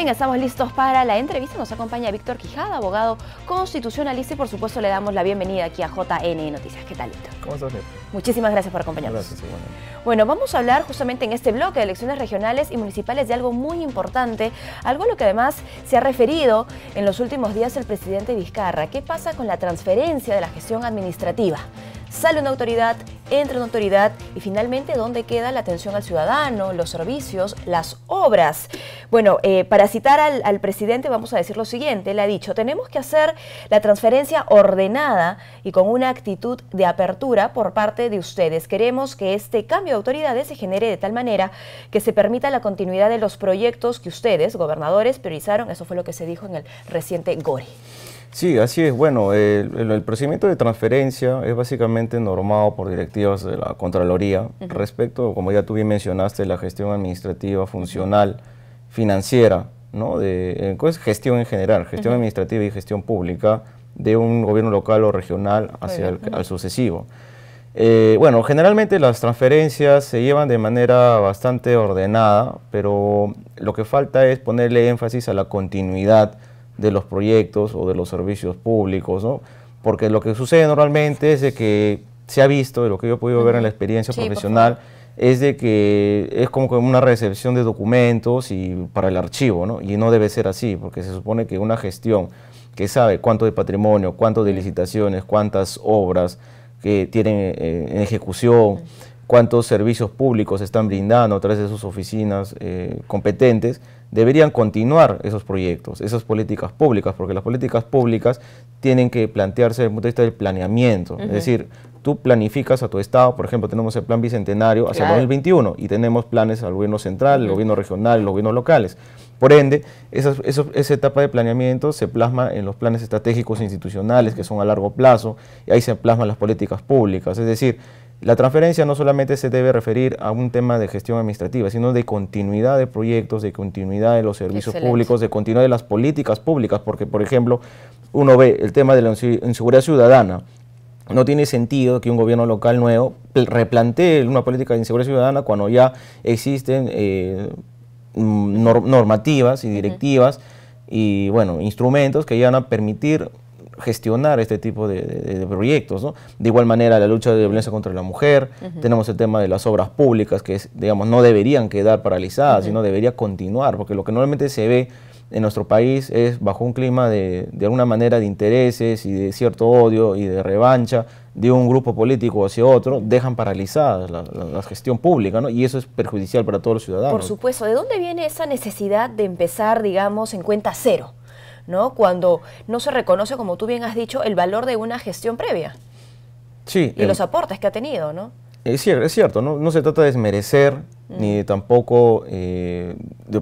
bien, estamos listos para la entrevista. Nos acompaña Víctor Quijada, abogado constitucionalista, y por supuesto le damos la bienvenida aquí a JN Noticias. ¿Qué tal, Víctor? ¿Cómo estás, Néstor? Muchísimas gracias por acompañarnos. Gracias, igualmente. Bueno, vamos a hablar justamente en este bloque de elecciones regionales y municipales de algo muy importante, algo a lo que además se ha referido en los últimos días el presidente Vizcarra. ¿Qué pasa con la transferencia de la gestión administrativa? Sale una autoridad, entra una autoridad y finalmente ¿dónde queda la atención al ciudadano, los servicios, las obras? Bueno, para citar al presidente vamos a decir lo siguiente. Él ha dicho: tenemos que hacer la transferencia ordenada y con una actitud de apertura por parte de ustedes. Queremos que este cambio de autoridades se genere de tal manera que se permita la continuidad de los proyectos que ustedes, gobernadores, priorizaron. Eso fue lo que se dijo en el reciente GORI. Sí, así es. Bueno, el procedimiento de transferencia es básicamente normado por directivas de la Contraloría respecto, como ya tú bien mencionaste, la gestión administrativa, funcional, financiera, ¿no? Pues, gestión en general, gestión administrativa y gestión pública de un gobierno local o regional hacia al sucesivo. Bueno, generalmente las transferencias se llevan de manera bastante ordenada, pero lo que falta es ponerle énfasis a la continuidad de los proyectos o de los servicios públicos, ¿no? Porque lo que sucede normalmente es de que se ha visto, de lo que yo he podido ver en la experiencia profesional, es de que es como una recepción de documentos y para el archivo, ¿no? Y no debe ser así, porque se supone que una gestión que sabe cuánto de patrimonio, cuánto de licitaciones, cuántas obras que tienen en ejecución, cuántos servicios públicos están brindando a través de sus oficinas competentes, deberían continuar esos proyectos, esas políticas públicas, porque las políticas públicas tienen que plantearse desde el punto de vista del planeamiento. Es decir, tú planificas a tu estado, por ejemplo, tenemos el plan bicentenario hacia el 2021 y tenemos planes al gobierno central, el gobierno regional, los gobiernos locales. Por ende, esa etapa de planeamiento se plasma en los planes estratégicos institucionales que son a largo plazo, y ahí se plasman las políticas públicas. Es decir, la transferencia no solamente se debe referir a un tema de gestión administrativa, sino de continuidad de proyectos, de continuidad de los servicios públicos, de continuidad de las políticas públicas, porque, por ejemplo, uno ve el tema de la inseguridad ciudadana. No tiene sentido que un gobierno local nuevo replantee una política de inseguridad ciudadana cuando ya existen normativas y directivas y, bueno, instrumentos que ya van a permitir gestionar este tipo de proyectos, ¿no? De igual manera, la lucha de violencia contra la mujer, tenemos el tema de las obras públicas que, digamos, no deberían quedar paralizadas, sino debería continuar, porque lo que normalmente se ve en nuestro país es bajo un clima de alguna manera de intereses y de cierto odio y de revancha de un grupo político hacia otro, dejan paralizada la gestión pública, ¿no? Y eso es perjudicial para todos los ciudadanos. Por supuesto. ¿De dónde viene esa necesidad de empezar, digamos, en cuenta cero, ¿no? Cuando no se reconoce, como tú bien has dicho, el valor de una gestión previa? Sí. Y los aportes que ha tenido, ¿no? Es cierto, no se trata de desmerecer, ni tampoco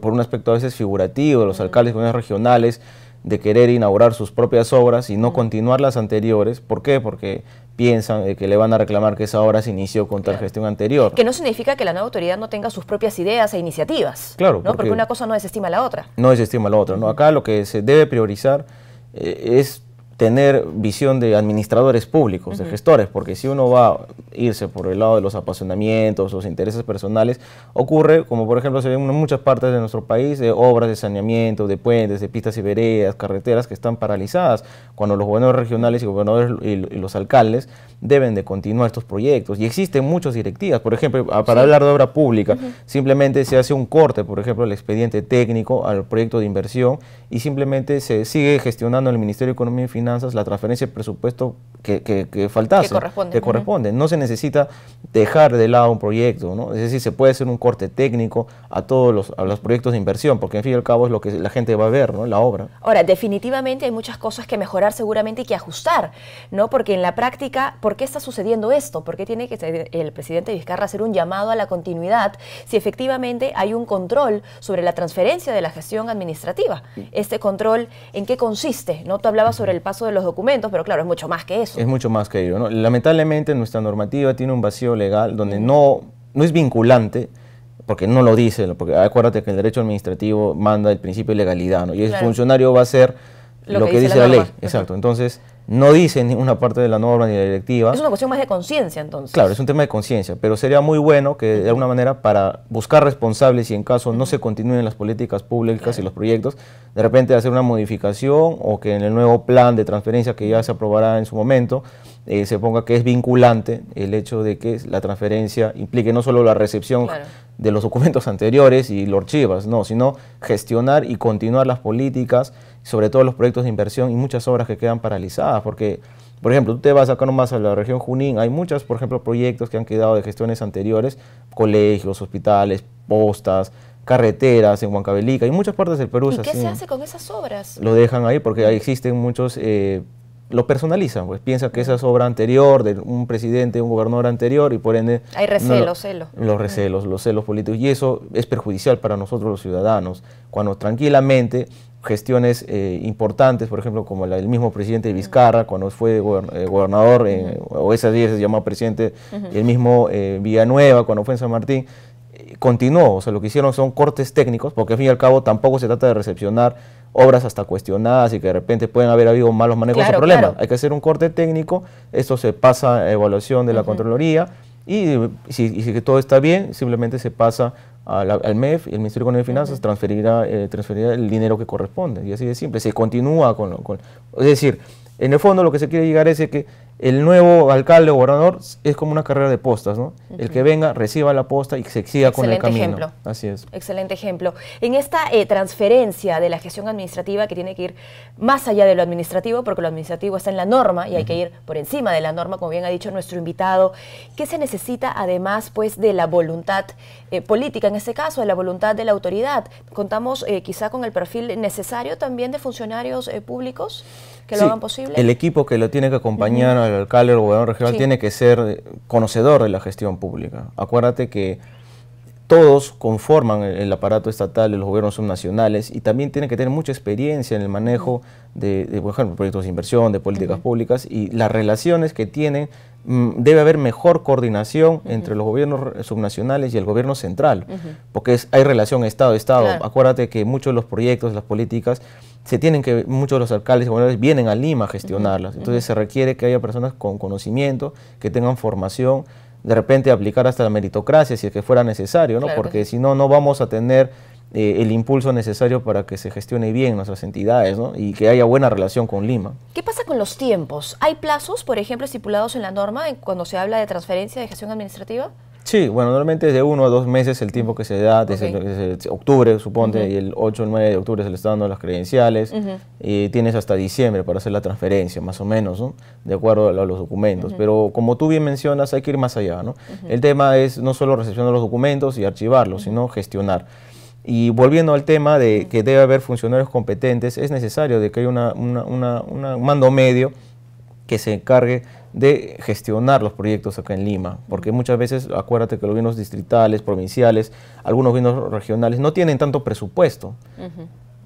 por un aspecto a veces figurativo de los alcaldes y gobiernos regionales de querer inaugurar sus propias obras y no continuar las anteriores. ¿Por qué? Porque piensan que le van a reclamar que esa obra se inició con tal gestión anterior. Que no significa que la nueva autoridad no tenga sus propias ideas e iniciativas. Claro. ¿no? Porque una cosa no desestima la otra. No desestima la otra, ¿no? Acá lo que se debe priorizar es tener visión de administradores públicos, de gestores, porque si uno va a irse por el lado de los apasionamientos, los intereses personales, ocurre, como por ejemplo se ve en muchas partes de nuestro país, de obras de saneamiento, de puentes, de pistas y veredas, carreteras que están paralizadas, cuando los gobernadores regionales y gobernadores y los alcaldes deben de continuar estos proyectos. Y existen muchas directivas, por ejemplo, para hablar de obra pública, simplemente se hace un corte, por ejemplo, el expediente técnico al proyecto de inversión y simplemente se sigue gestionando en el Ministerio de Economía y Finanzas la transferencia de presupuesto que faltase, que corresponde. No se necesita dejar de lado un proyecto, ¿no? Es decir, se puede hacer un corte técnico a todos los proyectos de inversión, porque en fin y al cabo es lo que la gente va a ver, ¿no? La obra. Ahora, definitivamente hay muchas cosas que mejorar seguramente y que ajustar, ¿no? Porque en la práctica, ¿por qué está sucediendo esto? ¿Por qué tiene que el presidente Vizcarra hacer un llamado a la continuidad si efectivamente hay un control sobre la transferencia de la gestión administrativa? Este control, ¿en qué consiste? ¿No? Tú hablabas sobre el paso de los documentos, pero claro, es mucho más que eso. Es mucho más que ello, ¿no? Lamentablemente nuestra normativa tiene un vacío legal donde no es vinculante, porque no lo dice, porque acuérdate que el derecho administrativo manda el principio de legalidad, ¿no? Y el funcionario va a ser lo que dice la ley. Exacto. Entonces, no dice ninguna parte de la norma ni de la directiva. Es una cuestión más de conciencia, entonces. Claro, es un tema de conciencia, pero sería muy bueno que de alguna manera, para buscar responsables y en caso no se continúen las políticas públicas y los proyectos, de repente hacer una modificación o que en el nuevo plan de transferencia que ya se aprobará en su momento, se ponga que es vinculante el hecho de que la transferencia implique no solo la recepción de los documentos anteriores y los archivos, no, sino gestionar y continuar las políticas, sobre todo los proyectos de inversión y muchas obras que quedan paralizadas, porque, por ejemplo, tú te vas acá nomás a la región Junín, hay muchos, por ejemplo, proyectos que han quedado de gestiones anteriores, colegios, hospitales, postas, carreteras en Huancavelica, y muchas partes del Perú. ¿Y qué se hace con esas obras? Lo dejan ahí porque ahí existen muchos, lo personalizan, pues piensa que esa es obra anterior de un presidente, un gobernador anterior, y por ende... Hay recelos, los celos políticos, y eso es perjudicial para nosotros los ciudadanos, cuando tranquilamente gestiones importantes, por ejemplo, como la del mismo presidente Vizcarra, cuando fue gobernador, o ese día se llamaba presidente, el mismo Villanueva, cuando fue en San Martín, continuó. O sea, lo que hicieron son cortes técnicos, porque al fin y al cabo tampoco se trata de recepcionar obras hasta cuestionadas y que de repente pueden haber habido malos manejos o problemas. Hay que hacer un corte técnico, esto se pasa a evaluación de la Contraloría, y si todo está bien, simplemente se pasa al MEF, y el Ministerio de Economía y Finanzas transferirá el dinero que corresponde, y así de simple, se continúa es decir, en el fondo lo que se quiere llegar es que el nuevo alcalde o gobernador es como una carrera de postas, ¿no? El que venga, reciba la posta y se siga con el camino. Ejemplo. Así es. Excelente ejemplo. En esta transferencia de la gestión administrativa, que tiene que ir más allá de lo administrativo, porque lo administrativo está en la norma y hay que ir por encima de la norma, como bien ha dicho nuestro invitado, ¿qué se necesita además, pues, de la voluntad política, en este caso, de la voluntad de la autoridad? ¿Contamos quizá con el perfil necesario también de funcionarios públicos que lo hagan posible? El equipo que lo tiene que acompañar al alcalde o gobernador regional tiene que ser conocedor de la gestión pública. Acuérdate que todos conforman el aparato estatal de los gobiernos subnacionales y también tienen que tener mucha experiencia en el manejo de por ejemplo, proyectos de inversión, de políticas públicas, y las relaciones que tienen, debe haber mejor coordinación entre los gobiernos subnacionales y el gobierno central, porque hay relación Estado-Estado. Acuérdate que muchos de los proyectos, las políticas, muchos de los alcaldes y gobernadores vienen a Lima a gestionarlas, entonces se requiere que haya personas con conocimiento, que tengan formación, de repente aplicar hasta la meritocracia si es que fuera necesario, ¿no? Porque si no, no vamos a tener el impulso necesario para que se gestione bien nuestras entidades, ¿no? Y que haya buena relación con Lima. ¿Qué pasa con los tiempos? ¿Hay plazos, por ejemplo, estipulados en la norma cuando se habla de transferencia de gestión administrativa? Sí, bueno, normalmente es de 1 a 2 meses el tiempo que se da, desde octubre, suponte, y el 8 o 9 de octubre se le está dando las credenciales, y tienes hasta diciembre para hacer la transferencia, más o menos, ¿no? De acuerdo a los documentos. Pero como tú bien mencionas, hay que ir más allá, ¿no? El tema es no solo recepcionar los documentos y archivarlos, sino gestionar. Y volviendo al tema de que debe haber funcionarios competentes, es necesario de que haya un mando medio que se encargue de gestionar los proyectos acá en Lima, porque muchas veces, acuérdate que los gobiernos distritales, provinciales, algunos gobiernos regionales no tienen tanto presupuesto.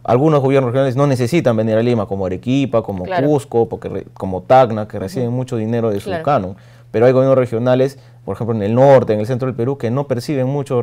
Algunos gobiernos regionales no necesitan venir a Lima, como Arequipa, como Cusco, como Tacna, que reciben mucho dinero de su canon, pero hay gobiernos regionales, por ejemplo en el norte, en el centro del Perú, que no perciben mucho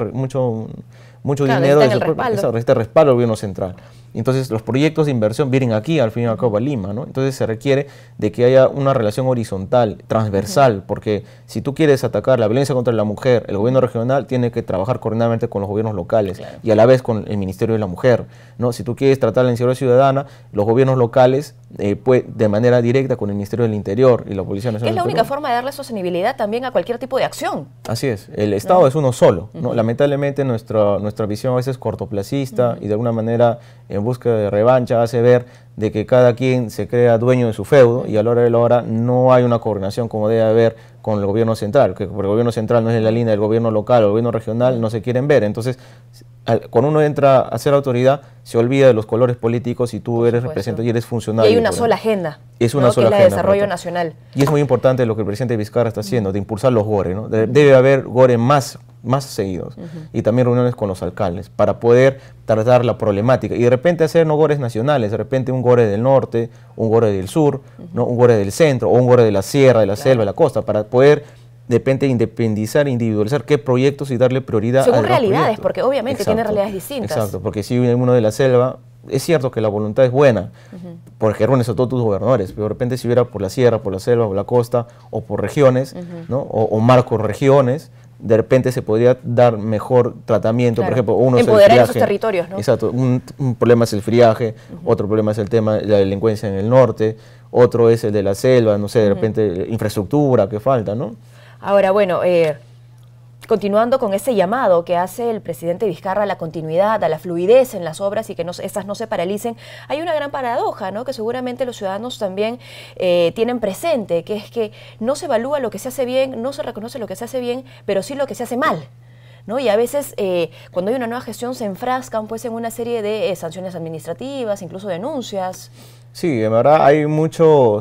dinero de su respaldo al gobierno central. Entonces los proyectos de inversión vienen aquí, al fin y al cabo, a Lima, ¿no? Entonces se requiere de que haya una relación horizontal, transversal, porque si tú quieres atacar la violencia contra la mujer, el gobierno regional tiene que trabajar coordinadamente con los gobiernos locales y a la vez con el Ministerio de la Mujer, ¿no? Si tú quieres tratar la inseguridad ciudadana, los gobiernos locales de manera directa con el Ministerio del Interior y la Policía Nacional. Es la única forma de darle sostenibilidad también a cualquier tipo de acción. Así es, el Estado es uno solo, ¿no? Lamentablemente nuestra visión a veces es cortoplacista y de alguna manera en búsqueda de revancha hace ver de que cada quien se crea dueño de su feudo y a la hora de la hora no hay una coordinación como debe haber con el gobierno central, que por el gobierno central no es en la línea del gobierno local o el gobierno regional, no se quieren ver. Entonces, cuando uno entra a ser autoridad, se olvida de los colores políticos y tú eres representante y eres funcionario. Y hay una sola agenda, es una sola agenda, que es la de desarrollo nacional. Y es muy importante lo que el presidente Vizcarra está haciendo, de impulsar los GORE, ¿no? Debe haber GORE más seguidos y también reuniones con los alcaldes para poder tratar la problemática y de repente hacer no GORES nacionales, de repente un GORE del norte, un GORE del sur, ¿no? Un GORE del centro o un GORE de la sierra, de la selva, de la costa, para poder de repente independizar, individualizar qué proyectos y darle prioridad según a realidades, proyectos. Porque obviamente tiene realidades distintas. Exacto, porque si uno de la selva es cierto que la voluntad es buena, porque reúnes a todos tus gobernadores, pero de repente si hubiera por la sierra, por la selva, por la costa, o por regiones, ¿no? o marcos regiones, de repente se podría dar mejor tratamiento. Claro. Por ejemplo, uno empoderar es el friaje, esos territorios, ¿no? Exacto, un problema es el friaje, otro problema es el tema de la delincuencia en el norte, otro es el de la selva, no sé, de repente infraestructura que falta, ¿no? Ahora, bueno, continuando con ese llamado que hace el presidente Vizcarra a la continuidad, a la fluidez en las obras y que estas no se paralicen, hay una gran paradoja, ¿no?, que seguramente los ciudadanos también tienen presente, que es que no se evalúa lo que se hace bien, no se reconoce lo que se hace bien, pero sí lo que se hace mal, ¿no? Y a veces cuando hay una nueva gestión se enfrascan pues en una serie de sanciones administrativas, incluso denuncias. Sí, en verdad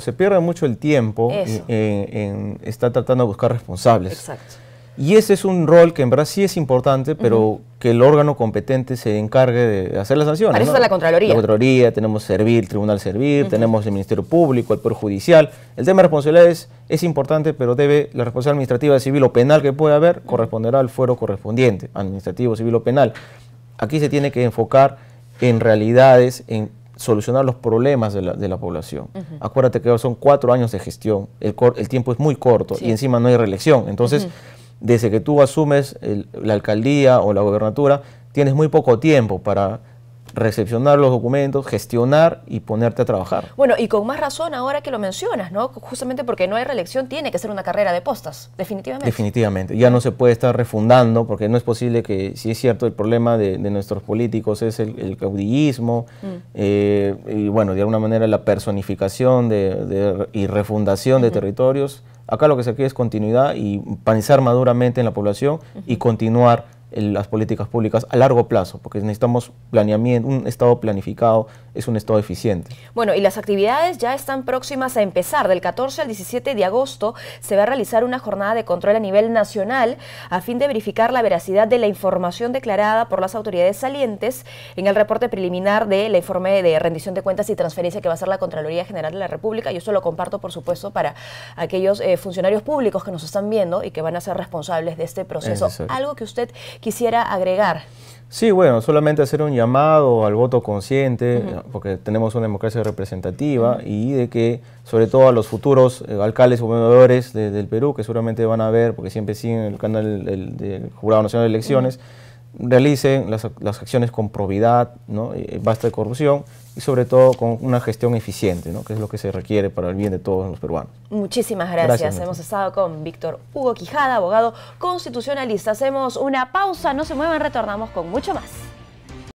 se pierde mucho el tiempo en estar tratando de buscar responsables. Exacto. Y ese es un rol que en verdad sí es importante, pero que el órgano competente se encargue de hacer las sanciones. Para eso está la Contraloría. La Contraloría, tenemos Servir, Tribunal Servir, tenemos el Ministerio Público, el Poder Judicial. El tema de responsabilidades es importante, pero la responsabilidad administrativa, civil o penal que pueda haber, corresponderá al fuero correspondiente, administrativo, civil o penal. Aquí se tiene que enfocar en realidades, en solucionar los problemas de la población. Acuérdate que son 4 años de gestión, el tiempo es muy corto y encima no hay reelección. Entonces, desde que tú asumes la alcaldía o la gobernatura, tienes muy poco tiempo para recepcionar los documentos, gestionar y ponerte a trabajar. Bueno, y con más razón ahora que lo mencionas, ¿no? Justamente porque no hay reelección, tiene que ser una carrera de postas, definitivamente. Definitivamente. Ya no se puede estar refundando, porque no es posible que, si es cierto, el problema de nuestros políticos es el caudillismo, y bueno, de alguna manera la personificación y refundación de territorios. Acá lo que se quiere es continuidad y pensar maduramente en la población y continuar las políticas públicas a largo plazo, porque necesitamos planeamiento, un Estado planificado es un Estado eficiente. Bueno, y las actividades ya están próximas a empezar. Del 14 al 17 de agosto se va a realizar una jornada de control a nivel nacional a fin de verificar la veracidad de la información declarada por las autoridades salientes en el reporte preliminar del informe de rendición de cuentas y transferencia que va a hacer la Contraloría General de la República. Yo esto lo comparto, por supuesto, para aquellos funcionarios públicos que nos están viendo y que van a ser responsables de este proceso. Algo que usted quisiera agregar. Sí, bueno, solamente hacer un llamado al voto consciente, porque tenemos una democracia representativa y de que, sobre todo a los futuros alcaldes o gobernadores del Perú, que seguramente van a ver, porque siempre siguen el canal del Jurado Nacional de Elecciones, realicen las acciones con probidad, ¿no? Basta de corrupción y sobre todo con una gestión eficiente, ¿no? Que es lo que se requiere para el bien de todos los peruanos. Muchísimas gracias. Hemos estado con Víctor Hugo Quijada, abogado constitucionalista. Hacemos una pausa, no se muevan, retornamos con mucho más.